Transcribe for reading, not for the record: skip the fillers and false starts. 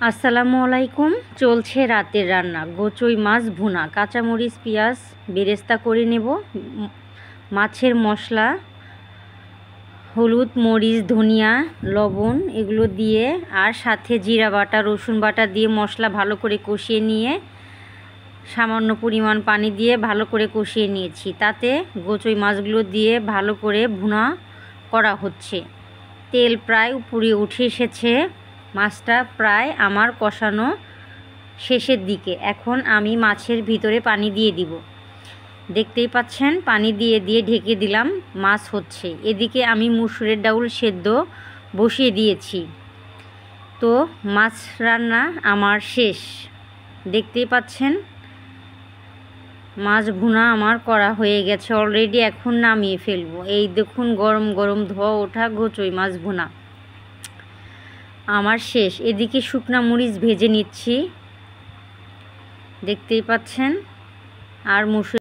আসসালামু আলাইকুম। চলছে রাতের রান্না, গোচই মাছ ভুনা। কাঁচামরিচ পেঁয়াজ বেরেস্তা করে নেব। মাছের মশলা, হলুদ মরিচ ধনিয়া লবণ এগুলো দিয়ে, আর সাথে জিরা বাটা রসুন বাটা দিয়ে মশলা ভালো করে কষিয়ে নিয়ে সামান্য পরিমাণ পানি দিয়ে ভালো করে কষিয়ে নিয়েছি। তাতে গোচই মাছগুলো দিয়ে ভালো করে ভুনা করা হচ্ছে। তেল প্রায় উপরে উঠে এসেছে, মাছটা প্রায় আমার কষানো শেষের দিকে। এখন আমি মাছের ভিতরে পানি দিয়ে দিব। দেখতেই পাচ্ছেন, পানি দিয়ে দিয়ে ঢেকে দিলাম, মাছ হচ্ছে। এদিকে আমি মুসুরের ডাউল সেদ্ধ বসিয়ে দিয়েছি। তো মাছ রান্না আমার শেষ। দেখতেই পাচ্ছেন, মাছ ভুনা আমার করা হয়ে গেছে অলরেডি। এখন নামিয়ে ফেলবো। এই দেখুন, গরম গরম ধোয়া ওঠা গোচই মাছ ভুনা আমার শেষ। এদিকে শুকনা মরিচ ভেজে নিচ্ছি, দেখতেই পাচ্ছেন। আর মুসুর